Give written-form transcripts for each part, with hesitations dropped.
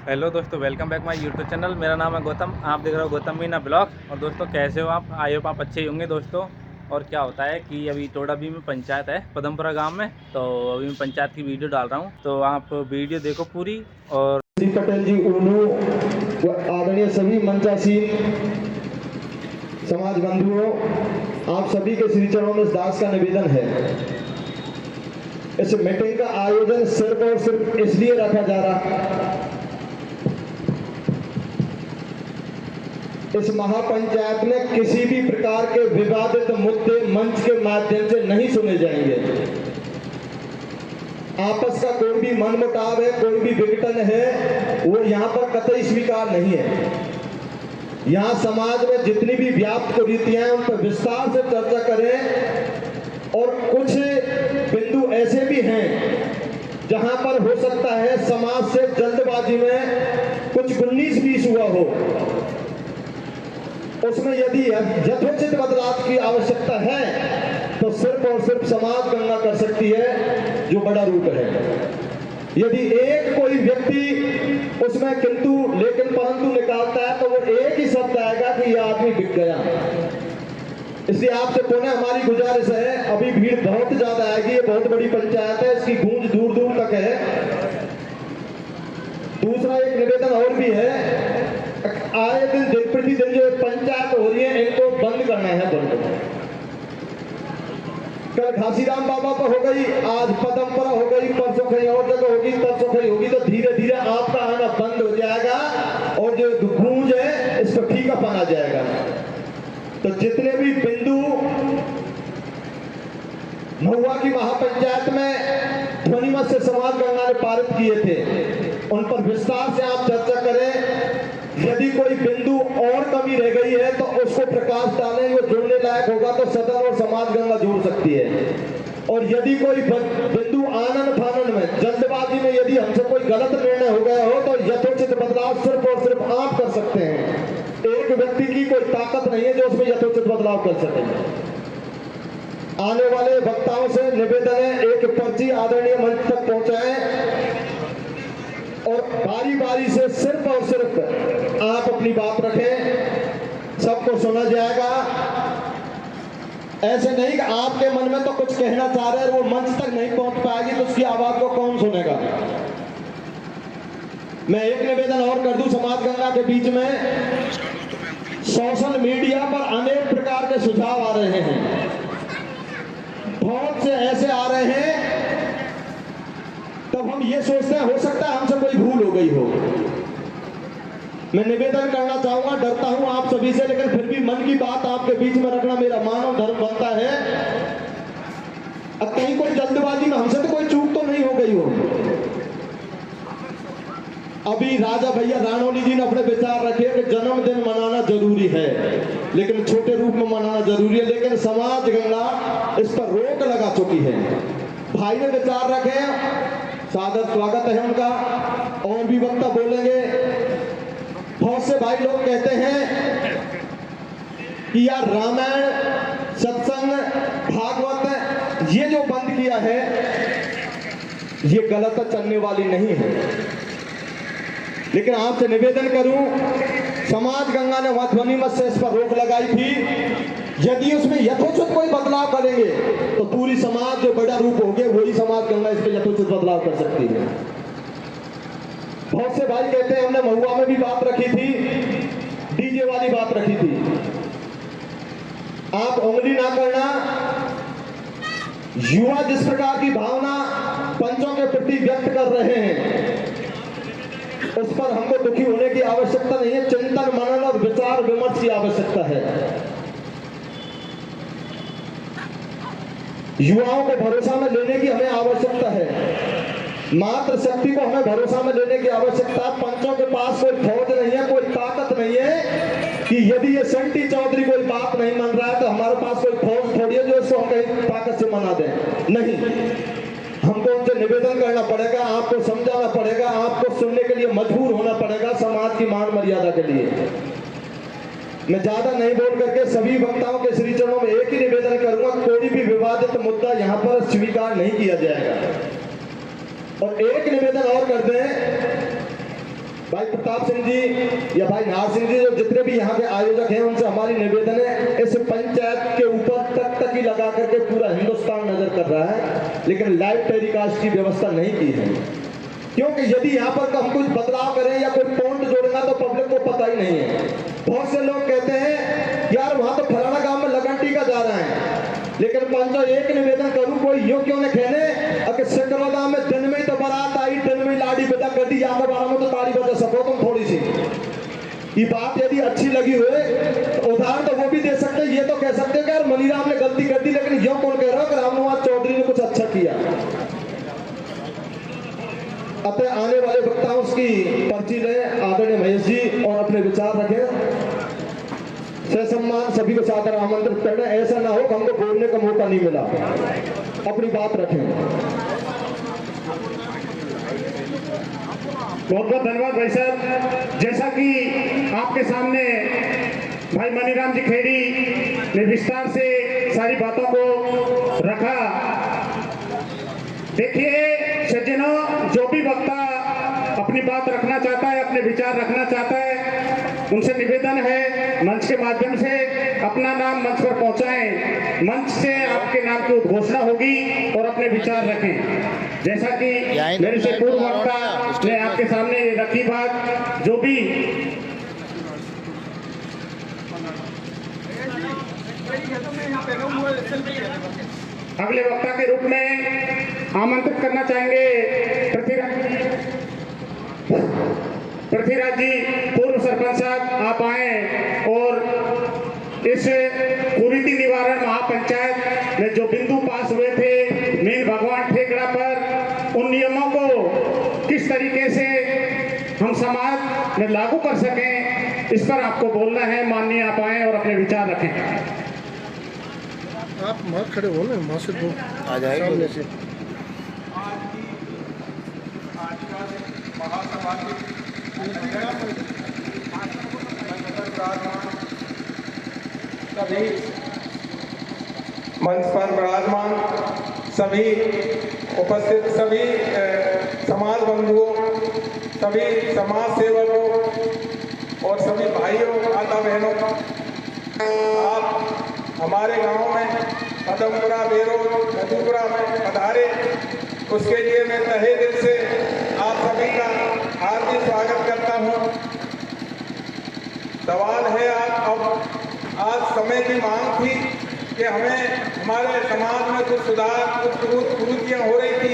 Hello दोस्तों, welcome back my YouTube channel. मेरा नाम है गौतम, आप देख रहे हो गौतम मीना ब्लॉग। और दोस्तों कैसे हो आप? आई होप आप अच्छे ही होंगे दोस्तों। और क्या होता है कि अभी टोडाबी में पंचायत है पदमपुरा गांव में, तो अभी मैं पंचायत की वीडियो डाल रहा हूं, तो आप वीडियो देखो पूरी। और पटेल जी ऊनू व आदरणीय सभी मंचासीन समाज बंधुओं, आप सभी के श्री चरणों में इस दास का निवेदन है। इस मीटिंग का आयोजन सिर्फ और सिर्फ इसलिए रखा जा रहा, इस महापंचायत में किसी भी प्रकार के विवादित मुद्दे मंच के माध्यम से नहीं सुने जाएंगे। आपस का कोई भी मनमुटाव है, कोई भी विघटन है, वो यहाँ पर कतई स्वीकार नहीं है। यहाँ समाज में जितनी भी व्याप्त कुरीतियां हैं उन पर विस्तार से चर्चा करें। और कुछ बिंदु ऐसे भी हैं जहां पर हो सकता है समाज से जल्दबाजी में कुछ 19-20 हुआ हो, उसमें यदि यथोचित बदलाव की आवश्यकता है तो सिर्फ और सिर्फ समाज गंगा कर सकती है, जो बड़ा रूप है। यदि एक कोई व्यक्ति उसमें किंतु लेकिन परंतु निकालता है तो वो एक ही शब्द आएगा कि यह आदमी बिक गया। इसलिए आपसे पुनः हमारी गुजारिश है, अभी भीड़ बहुत ज्यादा आएगी, ये बहुत बड़ी पंचायत है, इसकी गूंज दूर दूर तक है। दूसरा एक निवेदन और भी है, आए दिन प्रतिदिन जो पंचायत हो रही है इनको बंद करना है। बंद कल घासीराम बाबा पर हो गई, आज पदमपुरा हो गई, परसों कहीं और जगह होगी, तरसों कहीं होगी, तो धीरे धीरे आपका आना बंद हो जाएगा और जो गूंज है इस पर फीकापन आ जाएगा। तो जितने भी बिंदु महुआ की महापंचायत में ध्वनिमत से समाज गंगा ने पारित किए थे, उन पर विस्तार से आप चर्चा करें। यदि कोई बिंदु और कमी रह गई है तो उसको प्रकाश डालें, वो जोड़ने लायक होगा तो सदन और समाज गंगा जोड़ सकती है। और यदि कोई बिंदु आनन फानन में जल्दबाजी में यदि हमसे कोई गलत निर्णय हो गया हो तो यथोचित बदलाव सिर्फ और सिर्फ आप कर सकते हैं। एक व्यक्ति की कोई ताकत नहीं है जो उसमें यथोचित बदलाव कर सके। आने वाले वक्ताओं से निवेदन है, एक पर्ची आदरणीय मंच तक पहुंचाएं और बारी बारी से सिर्फ और सिर्फ आप अपनी बात रखें, सबको सुना जाएगा। ऐसे नहीं कि आपके मन में तो कुछ कहना चाह रहे हैं, वो मंच तक नहीं पहुंच पाएगी तो उसकी आवाज को कौन सुनेगा। मैं एक निवेदन और कर दूं समाज गंगा के बीच में, सोशल मीडिया पर अनेक प्रकार के सुझाव आ रहे हैं, बहुत से ऐसे आ रहे हैं तब हम ये सोचते हैं हो सकता है हमसे कोई भूल हो गई हो। मैं निवेदन करना चाहूंगा, डरता हूं आप सभी से, लेकिन फिर भी मन की बात आपके बीच में रखना मेरा मानव धर्म बनता है। अब कहीं कोई जल्दबाजी में हमसे तो कोई चूक तो नहीं हो गई हो। अभी राजा भैया रानौली जी ने अपने विचार रखे कि जन्मदिन मनाना जरूरी है, लेकिन छोटे रूप में मनाना जरूरी है, लेकिन समाज गंगा इस पर रोक लगा चुकी है। भाई ने विचार रखे, सादर स्वागत है उनका, और भी वक्ता बोलेंगे। बहुत से भाई लोग कहते हैं कि यार रामायण, सत्संग, भागवत ये जो बंद किया है ये गलत चलने वाली नहीं है। लेकिन आपसे निवेदन करूं, समाज गंगा ने वहां ध्वनिमत से इस पर रोक लगाई थी, यदि उसमें यथोचित कोई बदलाव करेंगे तो पूरी समाज जो बड़ा रूप होगे वही समाज गंगा इस पर यथोचित बदलाव कर सकती है। बहुत से भाई कहते हैं हमने महुआ में भी बात रखी थी, डीजे वाली बात रखी थी। आप उंगली ना करना, युवा जिस प्रकार की भावना पंचों के प्रति व्यक्त कर रहे हैं उस पर हमको दुखी होने की आवश्यकता नहीं है। चिंतन मनन और विचार विमर्श की आवश्यकता है। युवाओं को भरोसा में लेने की हमें आवश्यकता है, मात्र शक्ति को हमें भरोसा में लेने की आवश्यकता है। पंचों के पास कोई फौज नहीं है, कोई ताकत नहीं है कि यदि ये संटी चौधरी कोई बात नहीं मान रहा है तो हमारे पास कोई फौज थोड़ी है जो इसको हम कहीं ताकत से मना दें। नहीं, हमको उनसे निवेदन करना पड़ेगा, आपको समझाना पड़ेगा, आपको सुनने के लिए मजबूर होना पड़ेगा समाज की मान मर्यादा के लिए। मैं ज्यादा नहीं बोल करके सभी वक्ताओं के श्री चरणों में एक ही निवेदन करूंगा, कोई भी विवादित मुद्दा यहाँ पर स्वीकार नहीं किया जाएगा। और एक निवेदन और कर दें, भाई प्रताप सिंह जी या भाई नार सिंह जी, जो जितने भी यहाँ के आयोजक हैं, उनसे हमारी निवेदन है, इस पंचायत के ऊपर तक ही लगा करके पूरा हिंदुस्तान नजर कर रहा है, लेकिन लाइव टेलीकास्ट की व्यवस्था नहीं की है। क्योंकि यदि यहाँ पर हम कुछ बदलाव करें या कोई पॉइंट जोड़ेगा तो पब्लिक को पता ही नहीं है। बहुत से लोग कहते हैं यार वहां तो फलाना गांव में लगन टीका जा रहा है, लेकिन पंचो एक निवेदन करूं, कोई यूं क्यों न कहने अगर सिकरौदा में दिन में ही तो बारात आई, दिन में लाड़ी बिदा कर दी, यहाँ बारह में तो ताड़ी बजा सको तुम थोड़ी सी। ये बात यदि अच्छी लगी हुए तो उदाहरण तो वो भी दे सकते, ये तो कह सकते कि यार मनीराम ने गलती कर दी, लेकिन यूं कौन कह रहा है कि रामनिवास चौधरी ने कुछ अच्छा किया। अतः आने वाले वक्ताओं की पर्ची लें आदरणीय महेश जी और अपने विचार रखें। सम्मान सभी को सादर आमंत्रित करना, ऐसा ना हो कि हमको बोलने का मौका नहीं मिला, अपनी बात रखें। बहुत बहुत धन्यवाद भाई साहब। जैसा कि आपके सामने भाई मनीराम जी खेड़ी ने विस्तार से सारी बातों को रखा। देखिए सज्जनों, जो भी वक्ता अपनी बात रखना चाहता है, अपने विचार रखना चाहता है, उनसे निवेदन है मंच के माध्यम से अपना नाम मंच पर पहुंचाएं। मंच से आपके नाम की उद्घोषणा होगी और अपने विचार रखें। जैसा कि मेरे से पूर्व वक्ता ने आपके सामने रखी बात, जो भी अगले वक्ता के रूप में आमंत्रित करना चाहेंगे पृथ्वीराज जी, पूर्व सरपंच साहब, आप आए और इस कुरीति निवारण महापंचायत में जो बिंदु पास हुए थे मेन भगवान ठेकड़ा पर, उन नियमों को किस तरीके से हम समाज में लागू कर सकें, इस पर आपको बोलना है। माननीय आप आए और अपने विचार रखें। आप वहाँ खड़े हो ना, वहाँ से दो आ जाएंगे से। सभी मंच पर विराजमान सभी उपस्थित सभी समाज बंधुओं, सभी समाज सेवकों और सभी भाइयों, माता बहनों, आप हमारे गांव में पदमपुरा बेरोड मधुपुरा में पधारे, उसके लिए मैं तहे दिल से आप सभी का हार्दिक स्वागत करता हूं। सवाल है आज समय की मांग थी कि हमें हमारे समाज में कुछ सुधार, कुछ कुरीतियाँ हो रही थी,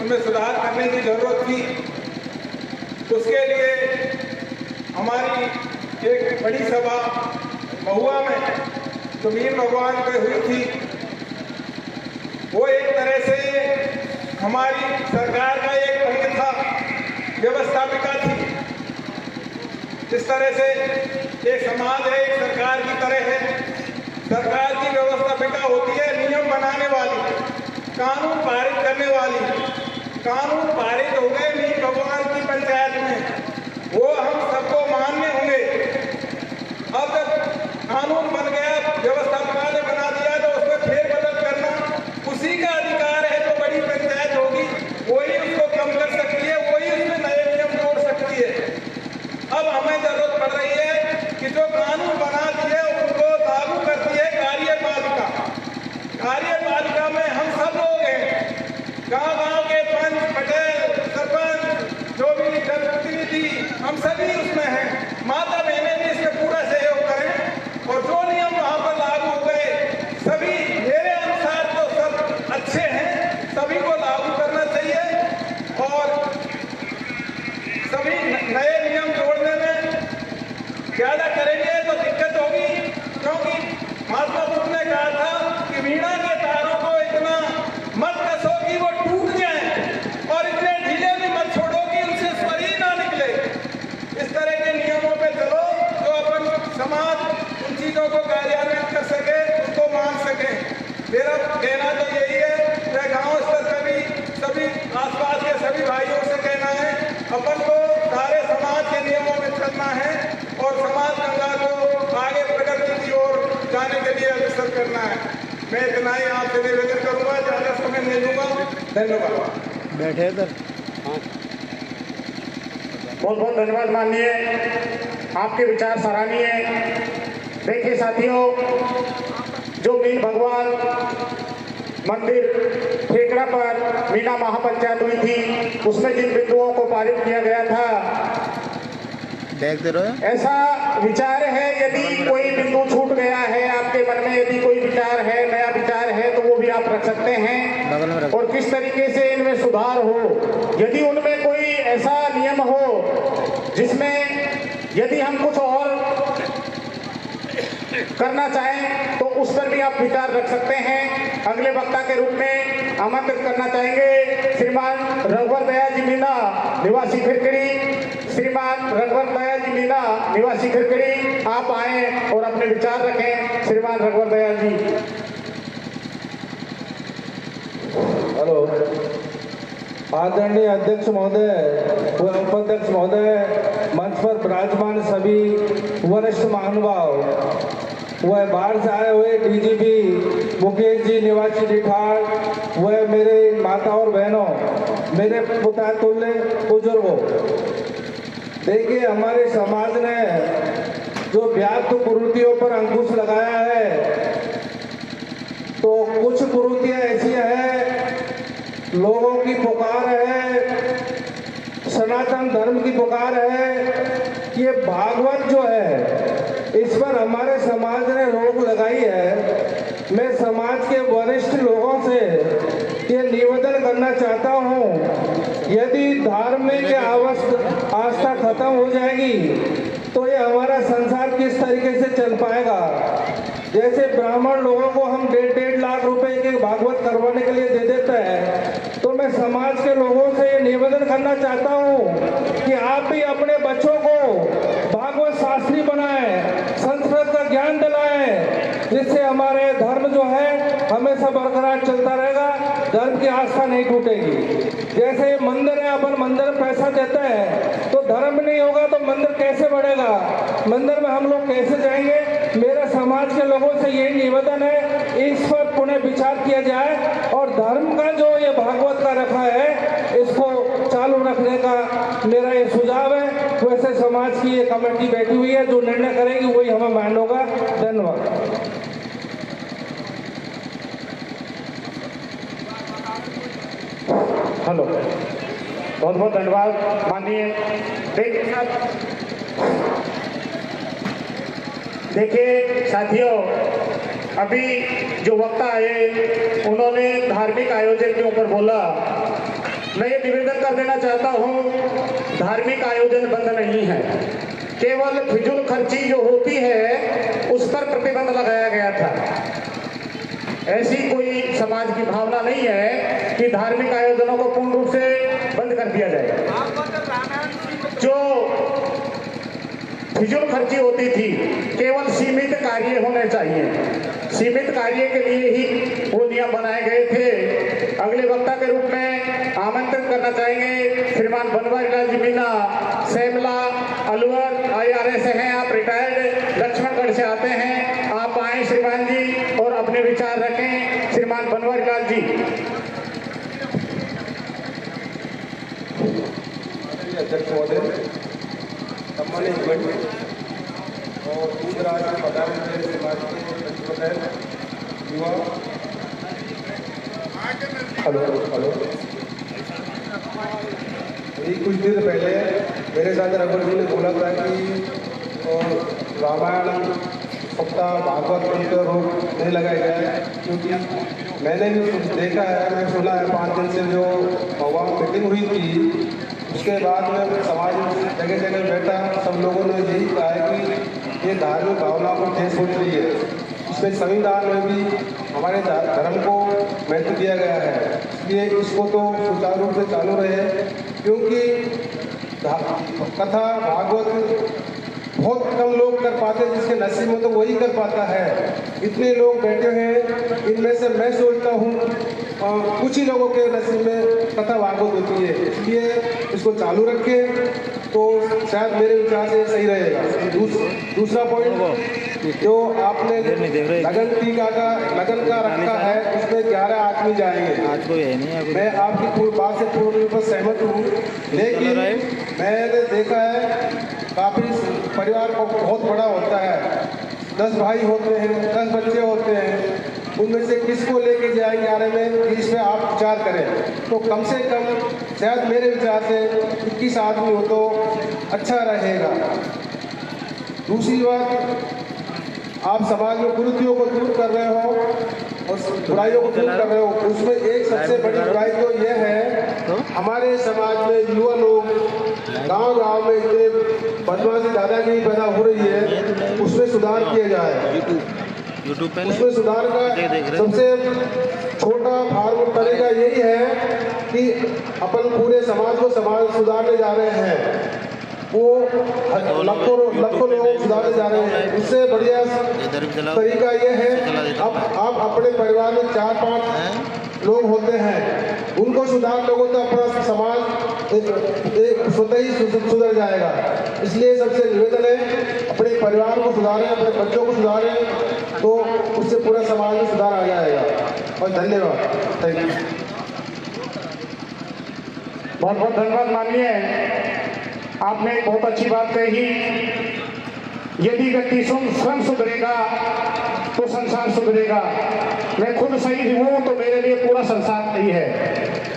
उनमें सुधार करने की जरूरत थी। उसके लिए हमारी एक बड़ी सभा महुआ में जो मीर भगवान पे हुई थी, वो एक तरह से हमारी सरकार का एक अंग था, व्यवस्थापिका थी। जिस तरह से एक समाज है, एक सरकार की तरह है। सरकार की व्यवस्थापिका होती है नियम बनाने वाली, कानून पारित करने वाली। कानून पारित हो गए मीर भगवान की पंचायत में, वो हम सबको मान्य होंगे। अब जब कानून बन गया, व्यवस्थापिका ने बना दिया, तो उसमें फेरबदल करना उसी का अधिकार है। जो बड़ी पंचायत होगी वही उसको कम कर सकती है, वही उसमें नए नियम जोड़ सकती है। अब हमें जरूरत पड़ रही है कि जो कानून बना दिए उनको लागू करती है कार्यपालिका। कार्यपालिका में हम सब लोग हैं, गांव के पंच, पटेल, सरपंच, जो भी जनप्रतिनिधि, हम सभी उसमें हैं। माता बहनें भी इसमें पूरा सहयोग करें और जो नियम वहाँ पर लागू हो गए, सभी मेरे अनुसार तो सब अच्छे हैं, सभी को लागू करना चाहिए। और सभी नए नियम जोड़ने में ज़्यादा करेंगे तो दिक्कत होगी, क्योंकि महात्मा बुद्ध ने कहा था कि वीणा के तारों को इतना मत कसो कि वो टूट जाए, और इतने ढीले भी मत छोड़ो कि उनसे स्वर ही ना निकले। इस तरह के नियमों पे चलो जो अपन समाज उन चीज़ों को कार्यान्वित कर सके, उनको मान सके। मेरा कहना तो यही है, मैं गाँव स्तर पर भी सभी आसपास के सभी भाइयों से कहना है, अपन को सारे समाज के नियमों में चलना है और समाज गंगा को आगे प्रगति की ओर जाने के लिए अग्रसर करना है। मैं इतना ही आपसे निवेदन करूँगा, ज़्यादा समय नहीं लूँगा। धन्यवाद। बैठे इधर। बहुत बहुत धन्यवाद माननीय, आपके विचार सराहनीय। देखिए साथियों, जो मीन भगवान मंदिर ठेकड़ा पर मीना महापंचायत हुई थी, उसमें जिन बिंदुओं को पारित किया गया था, ऐसा विचार है यदि कोई बिंदु छूट गया है आपके मन में, यदि कोई विचार है, नया विचार है, तो वो भी आप रख सकते हैं और किस तरीके से इनमें सुधार हो। यदि उनमें कोई ऐसा नियम हो जिसमें यदि हम कुछ और करना चाहें तो उस पर भी आप विचार रख सकते हैं। अगले वक्ता के रूप में आमंत्रित करना चाहेंगे श्रीमान रघुवर दयाल जी मीना निवासी खिरकड़ी। श्रीमान रघुवर दयाल जी मीना निवासी खिरकड़ी, आप आए और अपने विचार रखें। श्रीमान रघुवर दयाल जी। हेलो, आदरणीय अध्यक्ष महोदय व उपाध्यक्ष महोदय, मंच पर विराजमान सभी वरिष्ठ महानुभाव व बाहर से आए हुए डीजीपी मुकेश जी निवासी डिठार व मेरे माता और बहनों, मेरे पुत्र तुल्य बुजुर्गों, देखिए हमारे समाज ने जो व्याप्त कुरीतियों पर अंकुश लगाया है, तो कुछ कुरीतियां ऐसी हैं, लोगों की पुकार है, सनातन धर्म की पुकार है, ये भागवत जो है इस पर हमारे समाज ने रोक लगाई है। मैं समाज के वरिष्ठ लोगों से ये निवेदन करना चाहता हूँ, यदि धार्मिक आस्था खत्म हो जाएगी तो ये हमारा संसार किस तरीके से चल पाएगा। जैसे ब्राह्मण लोगों को हम 1.5 लाख रुपए के भागवत करवाने के लिए दे देते हैं, तो मैं समाज के लोगों से ये निवेदन करना चाहता हूँ कि आप भी अपने बच्चों को भागवत शास्त्री बनाएं, संस्कृत का ज्ञान दिलाएं, जिससे हमारे धर्म जो है हमेशा बरकरार चलता रहेगा, धर्म की आस्था नहीं टूटेगी। जैसे मंदिर है, अपन मंदिर में पैसा देते हैं तो धर्म नहीं होगा तो मंदिर कैसे बढ़ेगा, मंदिर में हम लोग कैसे जाएंगे। मेरा समाज के लोगों से यही निवेदन है, इस पर पुनः विचार किया जाए और धर्म का जो ये भागवत का रखा है इसको चालू रखने का मेरा ये सुझाव है। वैसे समाज की ये कमेटी बैठी हुई है, जो निर्णय करेगी वही हमें मान्य होगा। धन्यवाद। हेलो, बहुत बहुत धन्यवाद माननीय। देखिए साथियों, अभी जो वक्ता आए उन्होंने धार्मिक आयोजन के ऊपर बोला। मैं ये निवेदन कर देना चाहता हूँ, धार्मिक आयोजन बंद नहीं है, केवल फिजूल खर्ची जो होती है उस पर प्रतिबंध लगाया गया था। ऐसी कोई समाज की भावना नहीं है कि धार्मिक आयोजनों को पूर्ण रूप से बंद कर दिया जाए। जो फिजूल खर्ची होती थी, केवल सीमित कार्य होने चाहिए, सीमित कार्य के लिए ही वो नियम बनाए गए थे। अगले वक्ता के रूप में आमंत्रित करना चाहेंगे श्रीमान बनवारीलाल जी मीना, सैमला अलवर IRS से हैं, आप रिटायर्ड लक्ष्मणगढ़ से आते हैं, आप आए श्रीमान जी और अपने विचार रखें। श्रीमान बनवारीलाल जी। अध्यक्ष महोदय, सम्मानित कमेटी और दूर दराज के पदाधिकारी, समाज के युवा। हेलो, कुछ देर पहले मेरे साथ रघुवर जी ने बोला था कि रामायण सप्ताह भागवत पर रोक नहीं लगाया गया है, क्योंकि मैंने भी देखा है, मैं सुना है 5 दिन से जो भगवान मीटिंग हुई थी, उसके बाद में समाज में जगह जगह बैठा सब लोगों ने यही कहा है कि ये धार्मिक भावनाओं को ठेस पहुंच रही है। इसमें संविधान में भी हमारे धर्म को महत्व दिया गया है, इसलिए इसको तो सुचारू रूप से चालू रहे, क्योंकि कथा भागवत बहुत कम लोग कर पाते हैं, जिसके नसीब में तो वही कर पाता है। इतने लोग बैठे हैं, इनमें से मैं सोचता हूँ कुछ ही लोगों के नसीब में कथा भागवत होती है, इसलिए इसको चालू रखें तो शायद मेरे विचार से सही रहेगा। दूसरा पॉइंट, जो आपने लगन का रखा है उसमें 11 आदमी जाएंगे। मैं आपकी पूरी बात से पूर्ण रूप से सहमत हूँ, लेकिन मैंने देखा है काफ़ी परिवार को बहुत बड़ा होता है, 10 भाई होते हैं, 10 बच्चे होते हैं, उनमें से किसको लेके जाएंगे आने में, इस पे आप विचार करें। तो कम से कम शायद मेरे विचार से 21 आदमी हो तो अच्छा रहेगा। दूसरी बात, आप समाज में कुरीतियों को दूर कर रहे हो और बुराइयों को दूर कर रहे हो, उसमें एक सबसे बड़ी बुराई तो यह है, हमारे समाज में युवा लोग गांव-गांव में इतने बदमाशी दादागिरी पैदा हो रही है, उसमें सुधार किया जाए। उसमें सुधार का सबसे छोटा फार्मूला तरीका यही है कि अपन पूरे समाज को सुधारने जा रहे हैं, वो लाखों लोग सुधारने जा रहे हैं। उससे बढ़िया तरीका ये है, अब आप अपने परिवार में 4-5 लोग होते हैं, उनको सुधार लोगों तो अपना समाज एक स्वतः ही सुधर जाएगा। इसलिए सबसे निवेदन है, अपने परिवार को सुधारें, अपने बच्चों को सुधारें, तो उससे पूरा समाज में सुधार आ जाएगा। और धन्यवाद, थैंक यू। बहुत बहुत धन्यवाद। माननीय, आपने एक बहुत अच्छी बात कही, यदि व्यक्ति स्वयं सुधरेगा तो संसार सुधरेगा। मैं खुद सही हूँ तो मेरे लिए पूरा संसार सही है।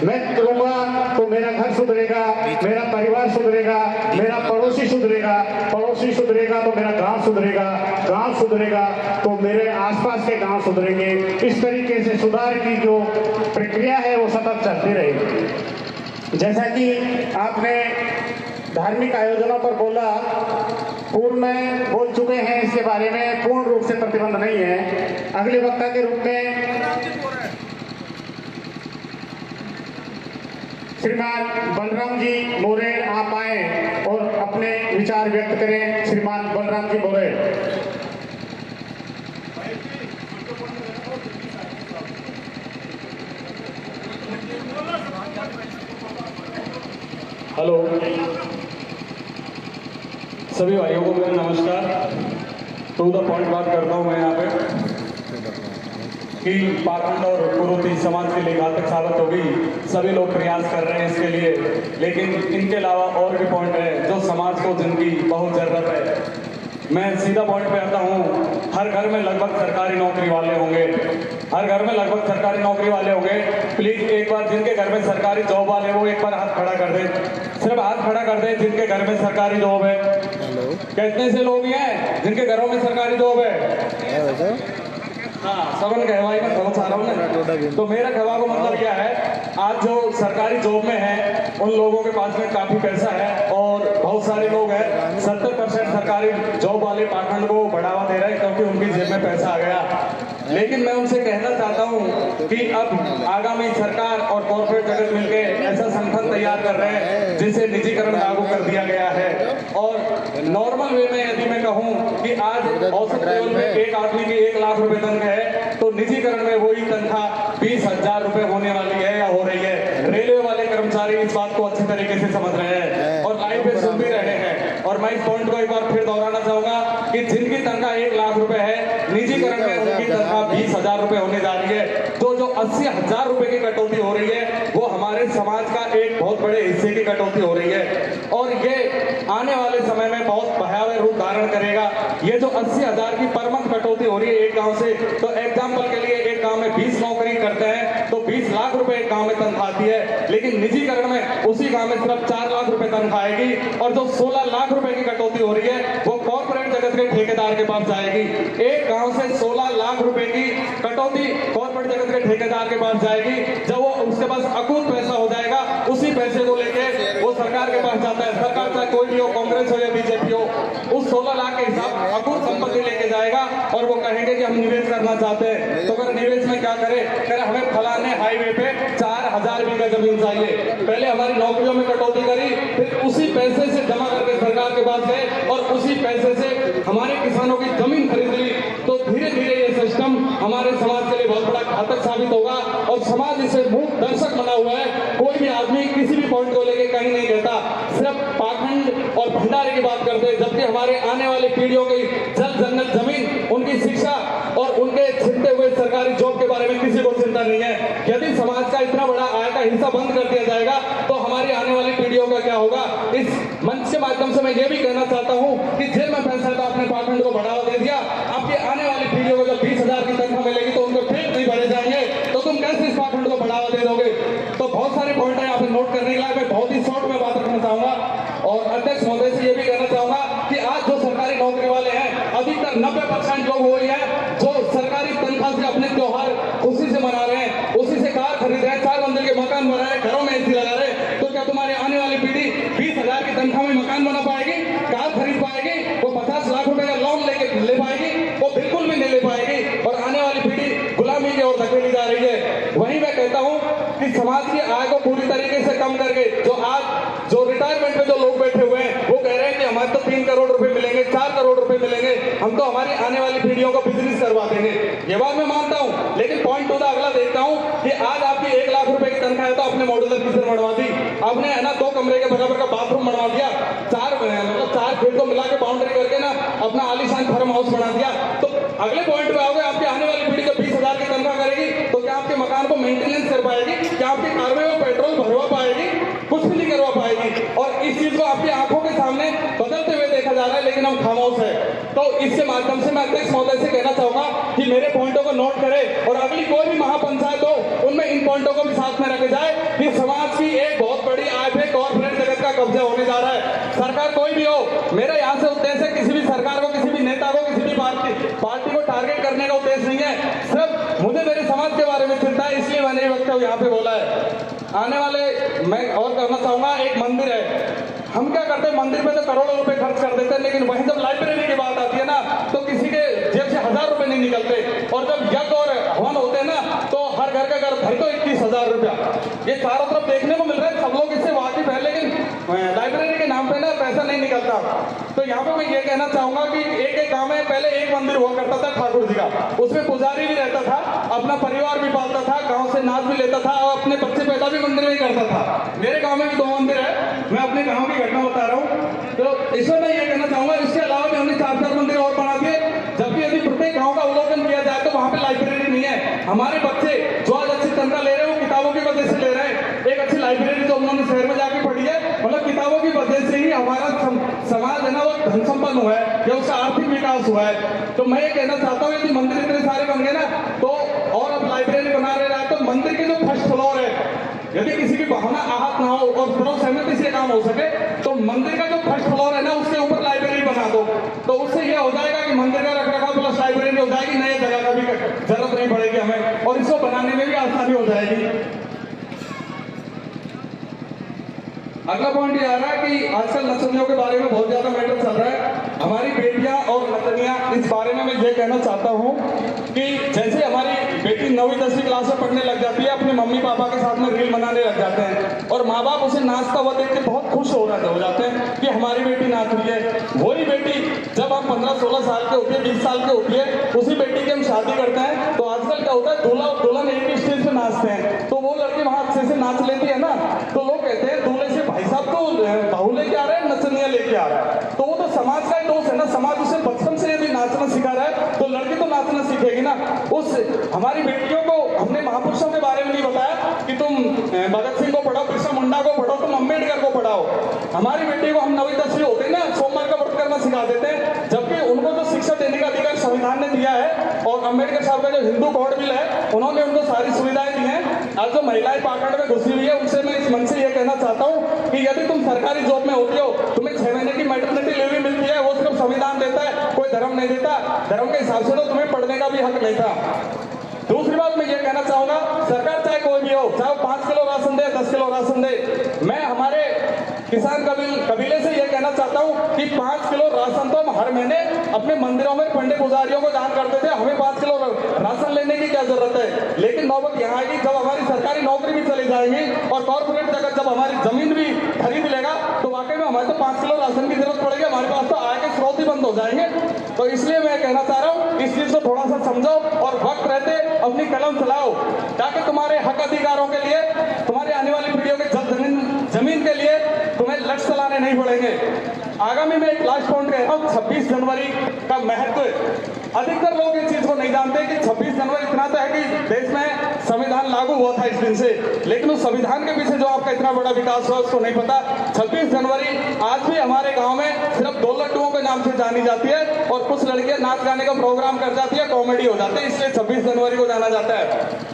मैं करूँगा तो मेरा घर सुधरेगा, मेरा परिवार सुधरेगा, मेरा पड़ोसी सुधरेगा, पड़ोसी सुधरेगा तो मेरा गांव सुधरेगा, गांव सुधरेगा तो मेरे आसपास के गांव सुधरेंगे। इस तरीके से सुधार की जो प्रक्रिया है वो सतत चलती रहेगी। जैसा कि आपने धार्मिक आयोजनों पर बोला, पूर्व में बोल चुके हैं, इसके बारे में पूर्ण रूप से प्रतिबंध नहीं है। अगले वक्ता के रूप में श्रीमान बलराम जी मोरेर आप आए और अपने विचार व्यक्त करें। श्रीमान बलराम जी मोरेर। हेलो, सभी भाइयों को मेरा नमस्कार। टू द पॉइंट बात करता हूँ मैं यहाँ पे कि पाखंड और कुरीति समाज के लिए घातक साबित होगी। सभी लोग प्रयास कर रहे हैं इसके लिए, लेकिन इनके अलावा और भी पॉइंट है जो समाज को जिनकी बहुत ज़रूरत है। मैं सीधा पॉइंट पे आता हूँ। हर घर में लगभग सरकारी नौकरी वाले होंगे, हर घर में लगभग सरकारी नौकरी वाले होंगे। प्लीज़ एक बार जिनके घर में सरकारी जॉब वाले वो एक बार हाथ खड़ा कर दें, सिर्फ हाथ खड़ा कर दें जिनके घर में सरकारी जॉब है। कितने से लोग हैं जिनके घरों में सरकारी जॉब है? हाँ, सबन कहवाई में बहुत सारा हूँ। तो मेरा कहवा का मतलब क्या है, आज जो सरकारी जॉब में है उन लोगों के पास में काफ़ी पैसा है और बहुत सारे लोग हैं। 70% सरकारी जॉब वाले पाखंड को बढ़ावा दे रहे हैं क्योंकि उनकी जेब में पैसा आ गया। लेकिन मैं उनसे कहना चाहता हूं कि अब आगामी सरकार और कॉर्पोरेट जगत मिलकर ऐसा संगठन तैयार कर रहे हैं जिसे निजीकरण लागू कर दिया गया है। और नॉर्मल वे में यदि मैं कहूं कि आज औसत लेवल में एक आदमी की 1 लाख रुपए तनख्वाह है, तो निजीकरण में वही तनख्वाह 20,000 रुपए होने वाली है या हो रही है। रेलवे वाले कर्मचारी इस बात को अच्छी तरीके से समझ रहे हैं और लाइव पे सुन भी रहे हैं। और मैं इस पॉइंट को एक बार फिर दोहराना चाहूंगा कि जिनकी तनख्वाह 1 लाख रुपए है, निजीकरण में उनकी तनख्वाह 20,000 रुपए होने जा रही है। तो जो 80,000 रुपए की कटौती हो रही है वो हमारे समाज का एक बहुत बड़े हिस्से की कटौती हो रही है और ये आने वाले समय में बहुत भयावह रूप धारण करेगा। ये जो 80,000 की पर मंथ कटौती हो रही है एक गांव से, तो एग्जाम्पल के लिए एक गांव में 20 नौकरी करते हैं तो 20 लाख रुपए एक गांव में तनख्वाह आती है, लेकिन निजीकरण में उसी गांव में सिर्फ 4 लाख रुपए तनख्वाह आएगी और जो 16 लाख रुपए की कटौती हो रही है वो कॉर्पोरेट जगत के ठेकेदार के पास जाएगी। एक गांव से 16 लाख रुपए की कटौती कॉर्पोरेट जगत के ठेकेदार के पास जाएगी। जब वो उसके पास अकूत पैसा हो जाएगा, उसी पैसे को लेके वो सरकार के पास जाता है। सरकार चाहे कोई भी हो, कांग्रेस हो या बीजेपी हो, उस 16 लाख के हिसाब अकूत संपत्ति लेके जाएगा और वो कहेंगे कि हम निवेश करना चाहते हैं। तो अगर निवेश में क्या करे, हमें फलाने हाईवे पे 4,000 बीघा जमीन चाहिए। पहले हमारी नौकरियों में कटौती करी, फिर उसी पैसे से जमा करके सरकार के पास गए और उसी पैसे से हमारे किसानों की जमीन खरीद ली। तो धीरे धीरे ये सिस्टम हमारे समाज के लिए बहुत बड़ा घातक साबित होगा और समाज इसे मूक दर्शक बना हुआ है। कोई भी आदमी किसी भी पॉइंट को लेके कहीं नहीं कहता, सिर्फ पाखंड और भंडारे की बात करते हैं, जबकि हमारे आने वाली पीढ़ियों की जल जंगल जमीन, उनकी शिक्षा और उनके छिपते हुए सरकारी जॉब के बारे में किसी को चिंता नहीं है। यदि समाज का इतना बड़ा आय का हिस्सा बंद कर दिया जाएगा तो हमारी आने वाली पीढ़ियों का क्या होगा। इस मंच के माध्यम से मैं ये भी कहना चाहता हूँ कि जेल में पैसा तो आपने पाखंड को बढ़ावा दे दिया, आपकी आने वाली पीढ़ियों को जब 20,000 की तनख्वाह मिलेगी तो उनके पेट नहीं भरे जाएंगे, तो तुम कैसे इस पाखंड को बढ़ावा दे दोगे। तो बहुत सारे पॉइंट है यहाँ पे नोट करने के लिए, मैं बहुत ही शॉर्ट में बात रखना चाहूंगा और अध्यक्ष महोदय से ये भी कहना चाहूंगा कि आज जो सरकारी नौकरी वाले हैं, अधिकतर 90% लोग वो ही है जो सरकारी तनख्वाह से अपने त्योहार खुशी से मना रहे हैं, उसी से कार खरीद रहे हैं, 4 मंजिल के मकान बना रहे हैं, घरों में एसी लगा रहे हैं। तो क्या तुम्हारी आने वाली पीढ़ी 20,000 की तनख्वाह में मकान बना पाएगी, कार खरीद पाएगी, वो 50 लाख रुपए का लोन ले पाएगी? वो बिल्कुल भी नहीं ले पाएगी और आने वाली पीढ़ी गुलामी की ओर धकेली जा रही है। वहीं मैं कहता हूँ कि समाज की आय को पूरी तरीके से कम करके जो रिटायरमेंट पे जो लोग बैठे हुए हैं वो कह रहे हैं कि हमारे तो 3 करोड़ रुपए मिलेंगे, 4 करोड़ रुपए मिलेंगे, हम तो हमारी आने वाली पीढ़ियों को बिजनेस करवा देंगे। ये बात मैं मानता हूँ, लेकिन पॉइंट टू द अगला देखता हूँ कि आज आपकी 1 लाख रुपए की तनख्वाह है तो आपने मॉड्यूलर किचन बनवा दी, आपने है ना 2 कमरे के बराबर का बाथरूम बनवा दिया, 4 फीट को मिला के बाउंड्री करके ना अपना आलीशान फार्म हाउस बना दिया। तो अगले पॉइंट पे आओगे, आपकी आने वाली पीढ़ी जब 20,000 की तनख्वाह करेगी तो क्या आपके मकान को मेंटेनेंस कर पाएगी, क्या आपकी कार में वो पेट्रोल भरवा पाएगी? कुछ भी नहीं करवा पाएगी। और इस चीज को आपकी आंखों के सामने बदलते हुए देखा जा रहा है, लेकिन हम खामोश है। तो इसके माध्यम से मैं अध्यक्ष महोदय से कहना चाहूंगा कि मेरे पॉइंटों को नोट करें और अगली कोई भी महापंचायत हो उनमें इन पॉइंटों को भी साथ में रखे जाए कि समाज की एक बहुत बड़ी आय पे कॉर्पोरेट जगत का कब्जा होने जा रहा है। सरकार कोई भी हो, मेरा यहाँ से उद्देश्य है किसी भी सरकार को, किसी भी नेता को, किसी भी पार्टी को टारगेट करने का उद्देश्य नहीं है। सिर्फ मुझे मेरे समाज के बारे में चिंता है, इसलिए मैंने ये वक्तव्य यहाँ पे बोला है। आने वाले मैं और करना चाहूंगा, एक मंदिर है, हम क्या करते हैं मंदिर पे तो करोड़ों रुपए खर्च कर देते हैं, लेकिन वहीं जब लाइब्रेरी की बात आती है ना तो किसी के जेब से 1000 रुपए नहीं निकलते, और जब यज्ञ और हवन होते हैं ना तो हर घर का घर भर तो 21,000 रुपया ये चारों तरफ देखने को मिल रहा है। सब लोग इससे वाकिफ है, लेकिन लाइब्रेरी के नाम पे ना पैसा नहीं निकलता। तो यहाँ पे मैं ये कहना चाहूंगा कि एक गाँव में पहले एक मंदिर हुआ करता था ठाकुर जी का, उसमें पुजारी भी रहता था, अपना परिवार भी पालता था, गाँव से नाच भी लेता था और अपने बच्चे पैदा भी मंदिर में ही करता था। मेरे गाँव में भी 2 मंदिर है, मैं अपने गाँव की घटना बता रहा हूँ। तो इसमें मैं ये कहना चाहूंगा, इसके अलावा भी हमने 4 मंदिर और बना दिए, जबकि यदि प्रत्येक गाँव का अवलोकन किया जाए तो वहाँ पे लाइब्रेरी नहीं है। हमारे बच्चे जो आज अच्छी तनख्वाह ले रहे हैं वो किताबों की वजह से ले रहे हैं। एक अच्छी लाइब्रेरी जो उन्होंने शहर में जाके पढ़ी है, मतलब किताबों की वजह से ही हमारा समाज है ना वो धन संपन्न हुआ है या उसका आर्थिक विकास हुआ है। तो मैं ये कहना चाहता हूँ कि मंदिर इतने सारे बन गए ना तो, और अब लाइब्रेरी बना रहे हैं तो मंदिर के जो फर्स्ट फ्लोर है, यदि किसी की भावना आहत ना हो और सर्व सहमति से काम हो सके तो मंदिर का जो फर्स्ट फ्लोर है ना उसके ऊपर लाइब्रेरी बना दो, तो उससे यह हो जाएगा कि मंदिर का रखरखाव प्लस लाइब्रेरी हो जाएगी, नए जगह का भी जरूरत नहीं पड़ेगी हमें और इसको बनाने में भी आसानी हो जाएगी। अगला पॉइंट ये आ रहा है कि आजकल नचनियों के बारे में बहुत ज्यादा मैटर चल रहा है, हमारी बेटियां और नचनियां, इस बारे में मैं ये कहना चाहता हूं कि जैसे हमारी बेटी 9वीं 10वीं क्लास में पढ़ने लग जाती है, अपने मम्मी पापा के साथ में रील बनाने लग जाते हैं और माँ बाप उसे नाचता हुआ देख के बहुत खुश हो जाते हैं कि हमारी बेटी नाच रही है। वही बेटी जब हम 15-16 साल के होती है, 20 साल के होती है, उसी बेटी की हम शादी करते हैं तो आजकल क्या होता है, दूल्हा और दुल्हन एक ही स्टेज पे नाचते हैं, तो वो लड़की वहां अच्छे से नाच लेती है ना, तो लोग कहते हैं दूल्हे से भाई साहब तो बहू लेके आ रहा है, नचनिया लेके आ रहा है। तो वो तो समाज का ही दोष है ना, समाज उसे बचपन से यदि नाचना सिखा रहा है तो लड़की तो नाचना सीखेगी ना। उस हमारी बेटियों को हमने महापुरुषों के बारे में नहीं बताया कि तुम भगत सिंह को पढ़ाओ, बिरसा मुंडा को पढ़ाओ, तुम अम्बेडकर को पढ़ाओ। हमारी बेटी को हम 9वीं 10वीं होते हैं ना सोमवार का व्रत करना सिखा देते हैं, जबकि उनको जो शिक्षा देने का अधिकार संविधान ने दिया है और अम्बेडकर साहब का जो हिंदू कोड बिल है उन्होंने उनको सारी सुविधाएं दी हैं। आज जो महिलाएं पाखंड में घुसी हुई है उनसे मैं इस मन से ये कहना चाहता हूँ कि यदि तुम सरकारी जॉब में होती हो, तुम्हें 6 महीने की मैटरनिटी लीव भी मिलती है, वो सिर्फ संविधान देता है, कोई धर्म नहीं देता। धर्म के हिसाब से तो तुम्हें पढ़ने का भी हक नहीं था। दूसरी बात मैं ये कहना चाहूंगा, सरकार चाहे कोई भी हो, चाहे 5 किलो राशन दे, 10 किलो राशन दे, मैं हमारे किसान कबीले से ये कहना चाहता हूँ कि 5 किलो राशन तो हम हर महीने अपने मंदिरों में पंडित पुजारियों को दान करते थे, हमें 5 किलो राशन लेने की क्या जरूरत है। लेकिन नौबत यहाँ आएगी जब हमारी सरकारी नौकरी भी चली जाएगी और कॉर्पोरेट जगत जब हमारी जमीन भी खरीद लेगा तो वाकई में हमारे तो 5 किलो राशन की जरूरत पड़ेगी, हमारे पास तो आय के स्रोत ही बंद हो जाएंगे। तो इसलिए मैं कहना चाह रहा हूँ इस चीज को थोड़ा सा समझो और वक्त रहते अपनी कलम चलाओ, ताकि तुम्हारे हक अधिकारों के लिए, तुम्हारी आने वाली पीढ़ियों के जमीन के लिए तुम्हें लक्ष्य चलाने नहीं पड़ेंगे। आगामी में एक लास्ट पॉइंट कह रहा हूँ, 26 जनवरी का महत्व अधिकतर लोग इस चीज को नहीं जानते कि 26 जनवरी इतना तो है कि देश में संविधान लागू हुआ था इस दिन से, लेकिन उस संविधान के पीछे जो आपका इतना बड़ा विकास हुआ उसको नहीं पता। 26 जनवरी आज भी हमारे गांव में सिर्फ 2 लड्डुओं के नाम से जानी जाती है और कुछ लड़कियां नाच गाने का प्रोग्राम कर जाती है, कॉमेडी हो जाती है, इसलिए 26 जनवरी को जाना जाता है।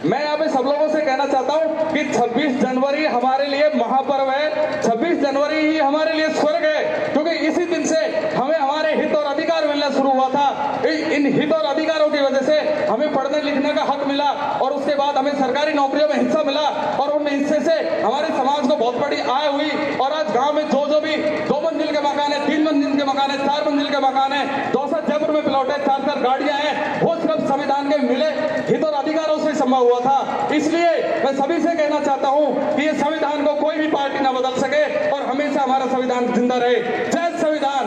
मैं यहाँ पे सब लोगों से कहना चाहता हूँ कि 26 जनवरी हमारे लिए महापर्व है, 26 जनवरी ही हमारे लिए स्वर्ग है, क्योंकि इसी दिन से हमें हमारे हित और अधिकार मिलना शुरू हुआ था। इन हित और अधिकारों की वजह से हमें पढ़ने लिखने का हक मिला और उसके बाद हमें सरकारी नौकरियों में हिस्सा मिला और उन हिस्से से हमारे समाज को बहुत बड़ी आय हुई। और आज गांव में जो भी 2 मंजिल के मकान है, 3 मंजिल के मकान है, 4 मंजिल के मकान है, 200 जयपुर में प्लॉट है, 4 गाड़ियां हैं, वो सिर्फ संविधान के मिले हित और अधिकारों से संभव हुआ था। इसलिए मैं सभी से कहना चाहता हूं कि ये संविधान को कोई भी पार्टी ना बदल सके और हमेशा हमारा संविधान जिंदा रहे। जय संविधान।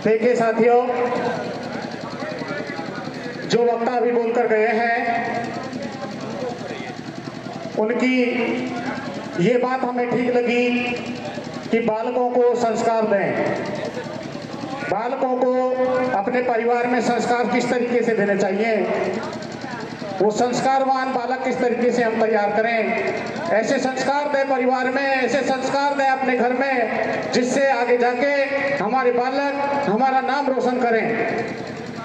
देखिए साथियों, जो वक्ता अभी बोलकर गए हैं उनकी ये बात हमें ठीक लगी कि बालकों को संस्कार दें। बालकों को अपने परिवार में संस्कार किस तरीके से देने चाहिए, वो संस्कारवान बालक किस तरीके से हम तैयार करें, ऐसे संस्कार दें परिवार में, ऐसे संस्कार दें अपने घर में, जिससे आगे जाके हमारे बालक हमारा नाम रोशन करें।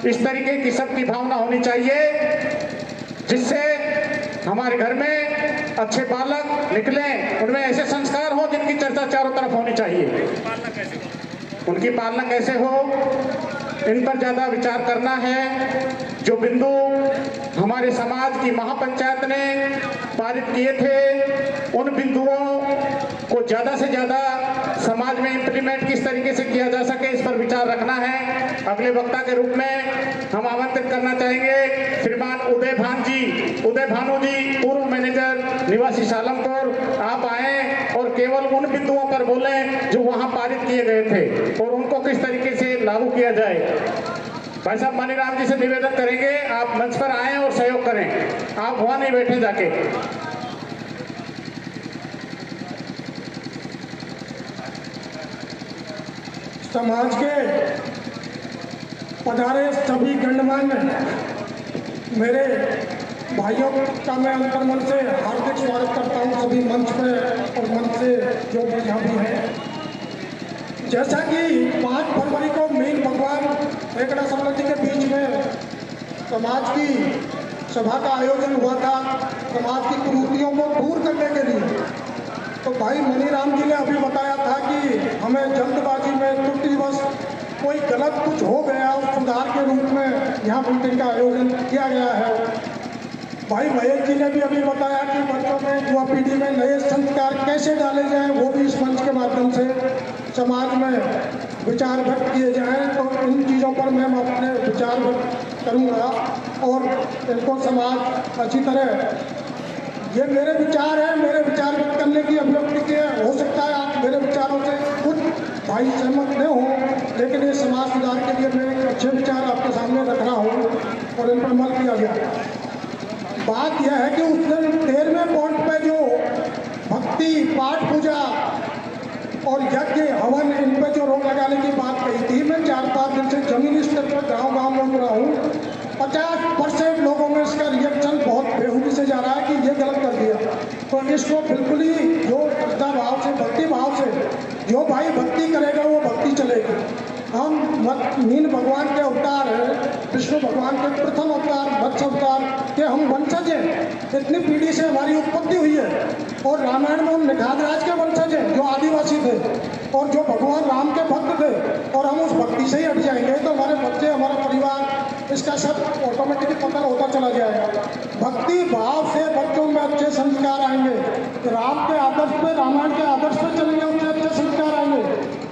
इस तरीके की सबकी भावना होनी चाहिए जिससे हमारे घर में अच्छे बालक निकलें, उनमें ऐसे संस्कार हो जिनकी चर्चा चारों तरफ होनी चाहिए। उनकी पालना कैसे हो, इन पर ज्यादा विचार करना है। जो बिंदु हमारे समाज की महापंचायत ने पारित किए थे, उन बिंदुओं को ज्यादा से ज्यादा समाज में इंप्लीमेंट किस तरीके से किया जा सके, इस पर विचार रखना है। अगले वक्ता के रूप में हम आमंत्रित करना चाहेंगे श्रीमान उदय भानु जी, पूर्व मैनेजर निवासी सालमपुर। आप आए और केवल उन बिंदुओं पर बोलें जो वहां पारित किए गए थे और उनको किस तरीके से लागू किया जाए। भाई साहब मनीराम जी से निवेदन करेंगे आप मंच पर आएं और सहयोग करें, आप वहां नहीं बैठे जाके। समाज के पधारे सभी गणमान्य मेरे भाइयों का मैं अंतर्मन से हार्दिक स्वागत करता हूं, सभी मंच पे और मंच से जो भी यहाँ भी हैं। जैसा कि 5 फरवरी को मीन भगवान वेंकटा सरला जी के बीच में समाज की सभा का आयोजन हुआ था, समाज की कुरीतियों को दूर करने के लिए। तो भाई मनीराम जी ने अभी बताया था कि हमें जल्दबाजी में त्रुटिवश कोई गलत कुछ हो गया, उस सुधार के रूप में यहाँ मीटिंग का आयोजन किया गया है। भाई महेश जी ने भी अभी बताया कि बच्चों में, युवा पीढ़ी में नए संस्कार कैसे डाले जाएं, वो भी इस मंच के माध्यम से समाज में विचार व्यक्त किए जाएं। तो इन चीज़ों पर मैं अपने विचार व्यक्त करूँगा और इनको समाज अच्छी तरह, ये मेरे विचार हैं, मेरे विचार व्यक्त करने की अभिव्यक्ति के हो सकता है आप मेरे विचारों से कुछ भाई सहमत न हो, लेकिन ये समाज सुधार के लिए मैं एक अच्छे विचार आपके सामने रख रहा हूँ और इन पर अमल किया गया। बात यह है कि उस दिन 13वें पॉइंट पे जो भक्ति, पाठ पूजा और यज्ञ हवन, इन पर जो रोक लगाने की बात कही थी, मैं 4-5 दिन से जमीनी स्तर पर गाँव में उतरा हूँ। 50% लोगों में इसका रिएक्शन बहुत बेहूदी से जा रहा है कि ये गलत कर दिया। तो इसको बिल्कुल ही जो श्रद्धा भाव से, भक्ति भाव से जो भाई भक्ति करेगा वो भक्ति चलेगी। हम मीन भगवान के अवतार हैं, विष्णु भगवान के प्रथम अवतार, मत्स्य अवतार के हम वंशज हैं। इतनी पीढ़ी से हमारी उत्पत्ति हुई है और रामायण में हम निषाद के वंशज हैं जो आदिवासी थे और जो भगवान राम के भक्त थे, और हम उस भक्ति से ही हट जाएंगे तो हमारे बच्चे, हमारा परिवार, इसका सब ऑटोमेटिकली पतन होता चला जाएगा। भक्ति भाव से बच्चों में अच्छे संस्कार आएंगे, राम के आदर्श पे, रामायण के आदर्श पे चलेंगे, उससे अच्छे संस्कार आएंगे।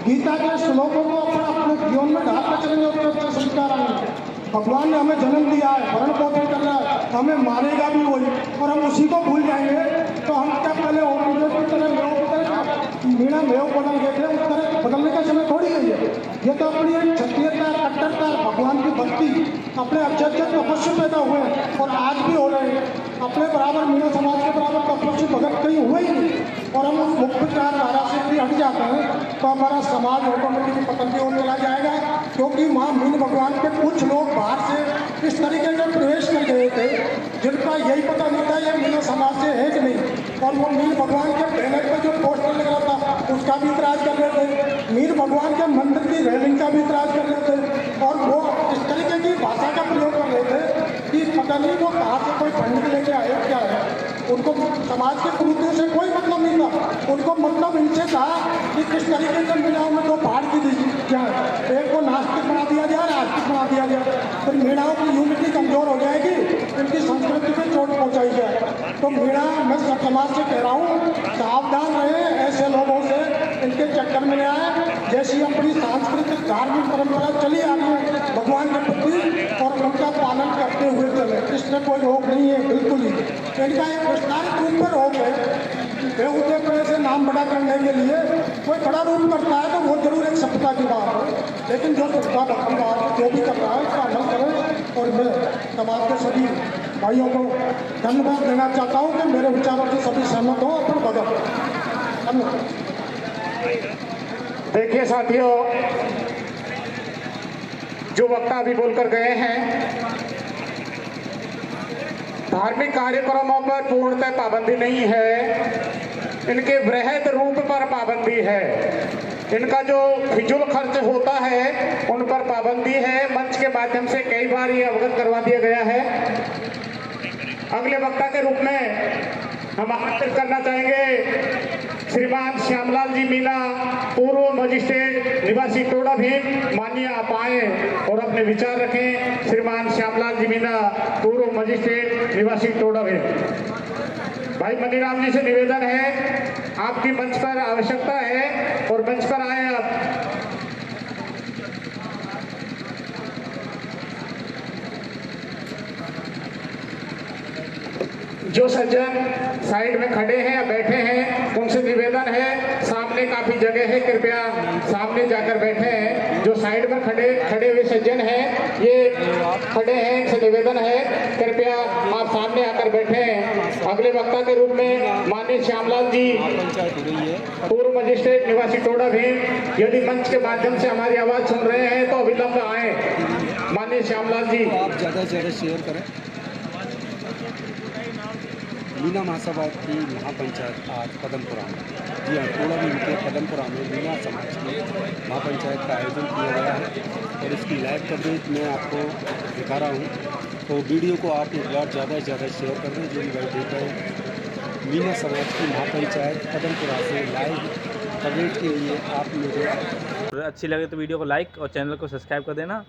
गीता के श्लोकों को अपने जीवन में ढाल कर चलेंगे, उससे अच्छे संस्कार आएंगे। भगवान ने हमें जन्म दिया है, भरण पोषण कर रहा है, हमें मारेगा भी वही, और हम उसी को भूल जाएंगे तो हम क्या पहले औरंगजेब की तरह मीणा मेव बदल गए थे, उस तरह बदलने का समय थोड़ी नहीं है। ये तो अपनी एक क्षत्रियता, कट्टरता, भगवान की भक्ति, अपने अच्छे तपस्या पैदा हुए और आज भी हो रहे हैं। अपने बराबर मीणा समाज के बराबर का कुछ भगत कहीं हुए ही नहीं, और हम उस मुख्य विचारधारा से यदि हट जाते हैं तो हमारा समाज ऑटोमेटिकली पतन की ओर चला जाएगा। क्योंकि वहाँ मीन भगवान के कुछ लोग बाहर से इस तरीके से प्रवेश कर गए थे जिनका यही पता नहीं था ये मीना समाज से है कि नहीं, और वो मीन भगवान के बैनर पर जो पोस्टर लग रहा था उसका भी इतराज कर रहे थे, मीन भगवान के मंदिर की रेलिंग का भी इतराज कर रहे थे, और वो इस तरीके की भाषा का प्रयोग कर रहे थे कि पता नहीं वो कहाँ से कोई फंड लेके आए क्या है। उनको समाज के कुरीतियों से कोई मतलब नहीं था, उनको मतलब इनसे था कि किस तरीके से मीणाओं में दो बाढ़ की दी जाए, एक को नास्तिक बना दिया जाए, आस्तिक बना दिया जाए, फिर मीणाओं की यूनिटी कमजोर हो जाएगी, इनकी संस्कृति में चोट पहुंचाई जाए। तो मीणा मैं सब समाज से कह रहा हूँ, सावधान रहे ऐसे लोगों से, इनके चक्कर में आए। जैसी अपनी सांस्कृतिक धार्मिक परंपरा चली आ रही है भगवान के प्रति, और उनका पालन करते हुए चले, इसमें कोई रोक नहीं है बिल्कुल ही। इनका एक विस्तारित रूप में रोक है, बेउद्देश्य से नाम बड़ा करने के लिए कोई बड़ा रूप करता है तो वो जरूर एक सभ्यता की बात है, लेकिन जो सभ्यता भक्ति बात है जो भी कर रहा है उसका अमल करें। और मैं समाज के सभी भाइयों को धन्यवाद देना चाहता हूँ कि मेरे विचारों से सभी सहमत हों और बदल। धन्यवाद। देखिए साथियों, जो वक्ता अभी बोलकर गए हैं, धार्मिक कार्यक्रमों पर पूर्णतः पाबंदी नहीं है, इनके वृहद रूप पर पाबंदी है, इनका जो फिजूल खर्च होता है उन पर पाबंदी है। मंच के माध्यम से कई बार ये अवगत करवा दिया गया है। अगले वक्ता के रूप में हम आमंत्रित करना चाहेंगे श्रीमान श्यामलाल जी मीना, पूर्व मजिस्ट्रेट निवासी टोडा भीम। माननीय आप आए और अपने विचार रखें। श्रीमान श्यामलाल जी मीना, पूर्व मजिस्ट्रेट निवासी टोडा भीम। भाई मनीराम जी से निवेदन है, आपकी मंच पर आवश्यकता है और मंच पर आए आप। जो सज्जन साइड में खड़े हैं या बैठे हैं उनसे निवेदन है, सामने काफी जगह है, कृपया सामने जाकर बैठे हैं। जो साइड में खड़े हुए सज्जन हैं ये खड़े हैं, इनसे निवेदन है कृपया आप सामने आकर बैठे हैं। अगले वक्ता के रूप में माननीय श्यामलाल जी, पूर्व मजिस्ट्रेट निवासी टोडा भीम, यदि मंच के माध्यम से हमारी आवाज सुन रहे हैं तो अविलंब आए। माननीय श्यामलाल जी, आप ज़्यादा से ज़्यादा शेयर करें। मीना महासभा की महापंचायत आज पदमपुरा में, जी हाँ, टोडा भीम के पदमपुरा में मीना समाज की महापंचायत का आयोजन किया गया है और इसकी लाइव कवरेज मैं आपको दिखा रहा हूँ। तो वीडियो को आप एक बार ज़्यादा से ज़्यादा शेयर कर दें। जो भी भाई देख रहे हैं, मीना समाज की महापंचायत पदमपुरा से लाइव कवरेज के लिए आप मुझे अच्छी लगे तो वीडियो को लाइक और चैनल को सब्सक्राइब कर देना।